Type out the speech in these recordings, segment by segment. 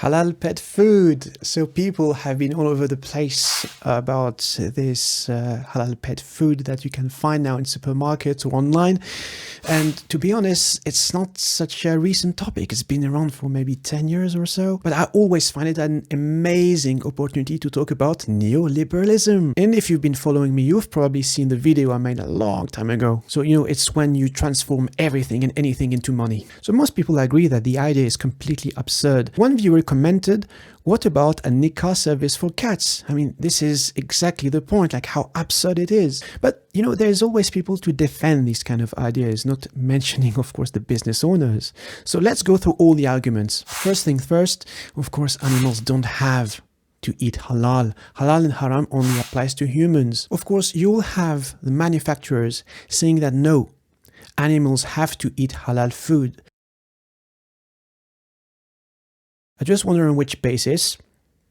Halal pet food. So people have been all over the place about this halal pet food that you can find now in supermarkets or online. And to be honest, it's not such a recent topic. It's been around for maybe 10 years or so. But I always find it an amazing opportunity to talk about neoliberalism. And if you've been following me, you've probably seen the video I made a long time ago. So, it's when you transform everything and anything into money. So most people agree that the idea is completely absurd. One viewer commented, what about a nikah service for cats? I mean, this is exactly the point, like how absurd it is. But, there's always people to defend these kind of ideas, not mentioning, of course, the business owners. So let's go through all the arguments. First thing first, of course, animals don't have to eat halal. Halal and haram only applies to humans. Of course, you'll have the manufacturers saying that no, animals have to eat halal food. I just wonder on which basis.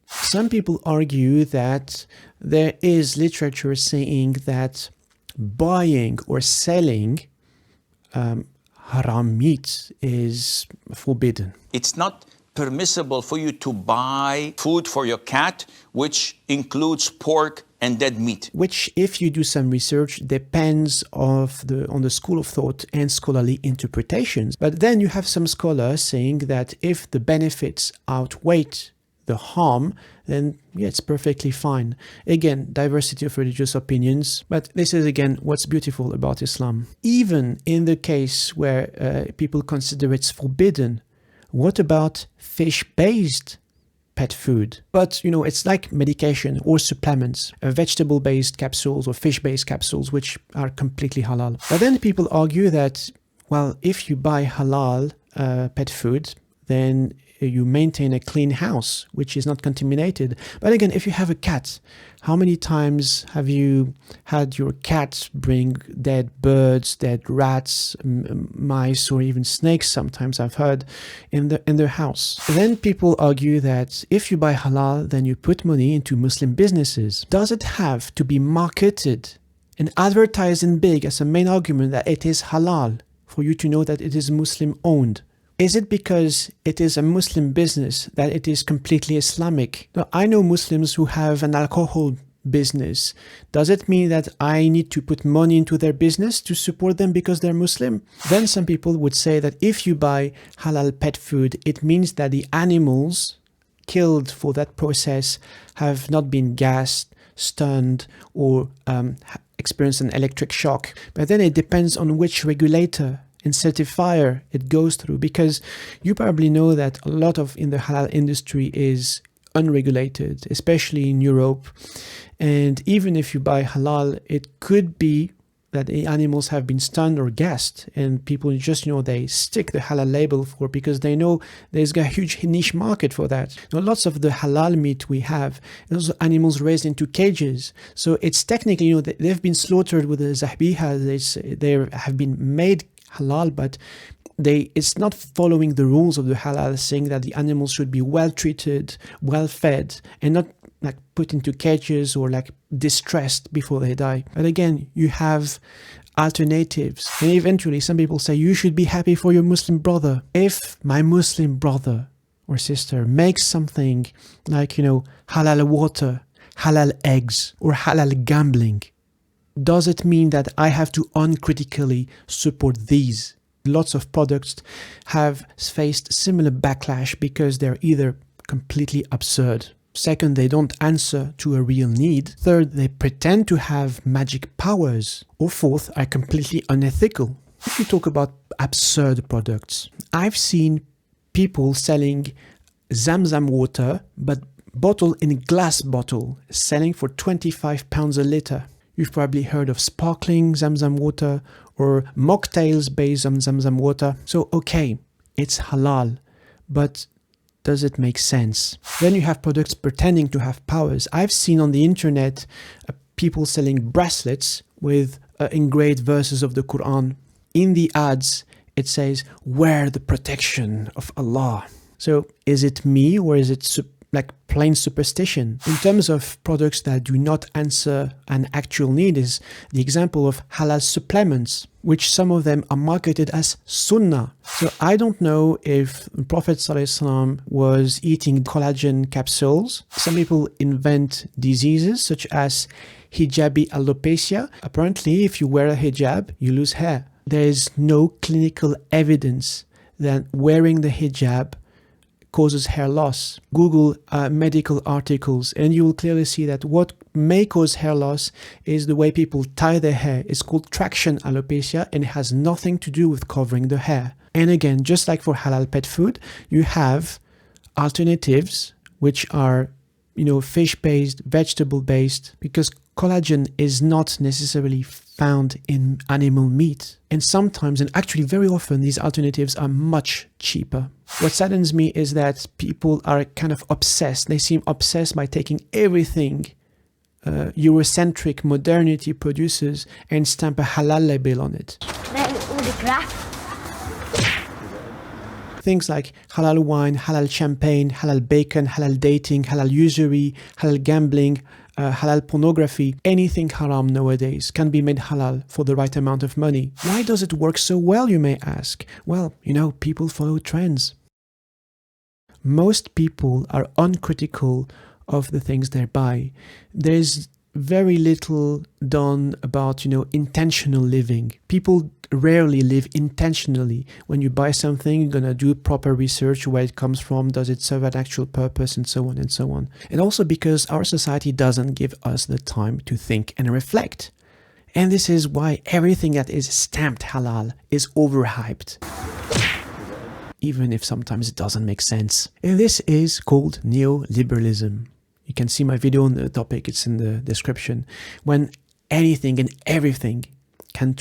Some people argue that there is literature saying that buying or selling haram meat is forbidden. It's not permissible for you to buy food for your cat, which includes pork and dead meat. Which, if you do some research, depends on the school of thought and scholarly interpretations. But then you have some scholars saying that if the benefits outweigh the harm, then yeah, it's perfectly fine. Again, diversity of religious opinions. But this is, again, what's beautiful about Islam. Even in the case where people consider it's forbidden, what about fish-based pet food? But, it's like medication or supplements, vegetable-based capsules or fish-based capsules, which are completely halal. But then people argue that, well, if you buy halal pet food, then you maintain a clean house, which is not contaminated. But again, if you have a cat, how many times have you had your cat bring dead birds, dead rats, mice, or even snakes, sometimes I've heard, in their house? Then people argue that if you buy halal, then you put money into Muslim businesses. Does it have to be marketed and advertised in big as a main argument that it is halal for you to know that it is Muslim owned? Is it because it is a Muslim business that it is completely Islamic? Now, I know Muslims who have an alcohol business. Does it mean that I need to put money into their business to support them because they're Muslim? Then some people would say that if you buy halal pet food, it means that the animals killed for that process have not been gassed, stunned, or experienced an electric shock. But then it depends on which regulator and certifier it goes through, because you probably know that a lot of in the halal industry is unregulated, especially in Europe. And even if you buy halal, it could be that the animals have been stunned or gassed, and people just, they stick the halal label for, because they know there's a huge niche market for that. Lots of the halal meat we have, those animals raised into cages. So it's technically, they've been slaughtered with the zahbiha, they have been made halal, but it's not following the rules of the halal, saying that the animals should be well treated, well fed, and not like put into cages or like distressed before they die. But again, you have alternatives. And eventually some people say you should be happy for your Muslim brother. If my Muslim brother or sister makes something like, halal water, halal eggs, or halal gambling, does it mean that I have to uncritically support these? Lots of products have faced similar backlash because they're either completely absurd. Second, they don't answer to a real need. Third, they pretend to have magic powers. Or fourth, are completely unethical. If you talk about absurd products, I've seen people selling Zamzam water, but bottle in glass bottle, selling for £25 a litre. You've probably heard of sparkling Zamzam water or mocktails based on Zamzam water. So, okay, it's halal, but does it make sense? Then you have products pretending to have powers. I've seen on the internet people selling bracelets with engraved verses of the Quran. In the ads, it says, wear the protection of Allah. So is it me, or is it like plain superstition. In terms of products that do not answer an actual need is the example of halal supplements, which some of them are marketed as sunnah. So I don't know if Prophet ﷺ was eating collagen capsules. Some people invent diseases such as hijabi alopecia. Apparently, if you wear a hijab, you lose hair. There is no clinical evidence that wearing the hijab causes hair loss. Google medical articles and you will clearly see that what may cause hair loss is the way people tie their hair. It's called traction alopecia and it has nothing to do with covering the hair. And again, just like for halal pet food, you have alternatives which are, fish-based, vegetable-based, because collagen is not necessarily found in animal meat. And sometimes, and actually very often, these alternatives are much cheaper. What saddens me is that people are kind of obsessed. They seem obsessed by taking everything Eurocentric modernity produces and stamp a halal label on it. Things like halal wine, halal champagne, halal bacon, halal dating, halal usury, halal gambling, halal pornography, anything haram nowadays can be made halal for the right amount of money. Why does it work so well, you may ask? Well, people follow trends. Most people are uncritical of the things they buy. There's very little done about, intentional living. People rarely live intentionally. When you buy something, you're going to do proper research, where it comes from, does it serve an actual purpose, and so on and so on. And also because our society doesn't give us the time to think and reflect. And this is why everything that is stamped halal is overhyped, even if sometimes it doesn't make sense. And this is called neoliberalism. You can see my video on the topic, it's in the description. When anything and everything can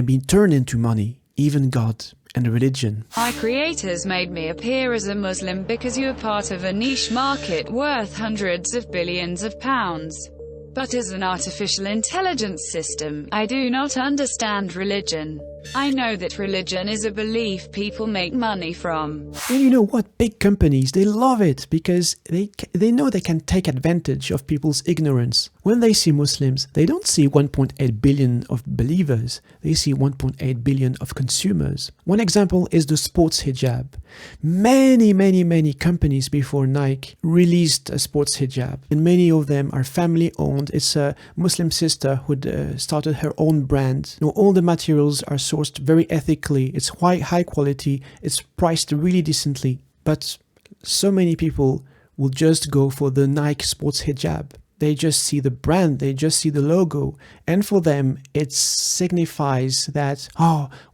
be turned into money, even God and religion. My creators made me appear as a Muslim because you are part of a niche market worth hundreds of billions of pounds. But as an artificial intelligence system, I do not understand religion. I know that religion is a belief people make money from. And you know what? Big companies, they love it because they know they can take advantage of people's ignorance. When they see Muslims, they don't see 1.8 billion of believers. They see 1.8 billion of consumers. One example is the sports hijab. Many companies before Nike released a sports hijab. And many of them are family owned. It's a Muslim sister who started her own brand. All the materials are sourced very ethically, it's high quality, it's priced really decently, but so many people will just go for the Nike sports hijab. They just see the brand, they just see the logo, and for them it signifies that,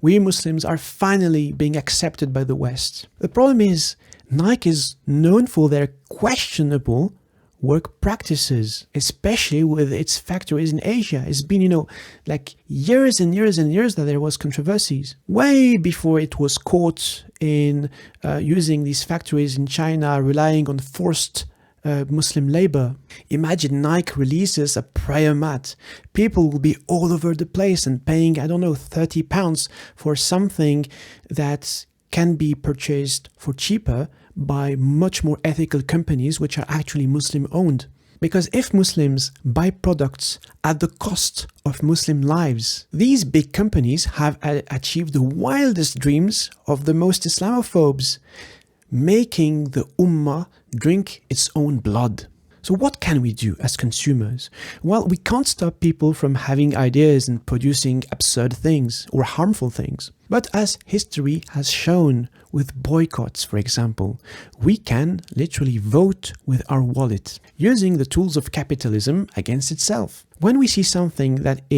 we Muslims are finally being accepted by the West. The problem is, Nike is known for their questionable work practices, especially with its factories in Asia. It's been, years and years and years that there was controversies. Way before it was caught in using these factories in China, relying on forced Muslim labor. Imagine Nike releases a prayer mat. People will be all over the place and paying, £30 for something that can be purchased for cheaper by much more ethical companies which are actually Muslim owned. Because if Muslims buy products at the cost of Muslim lives, these big companies have achieved the wildest dreams of the most Islamophobes, making the Ummah drink its own blood. So what can we do as consumers? Well, we can't stop people from having ideas and producing absurd things or harmful things. But as history has shown with boycotts, for example, we can literally vote with our wallet, using the tools of capitalism against itself. When we see something that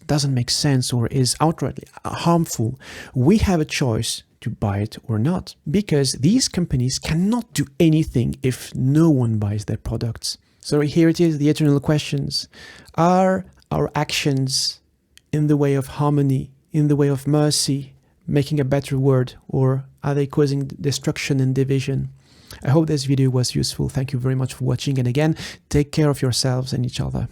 doesn't make sense or is outrightly harmful, we have a choice to buy it or not, because these companies cannot do anything if no one buys their products. So here it is, the eternal questions. Are our actions in the way of harmony, in the way of mercy, making a better world, or are they causing destruction and division? I hope this video was useful. Thank you very much for watching, and again, take care of yourselves and each other.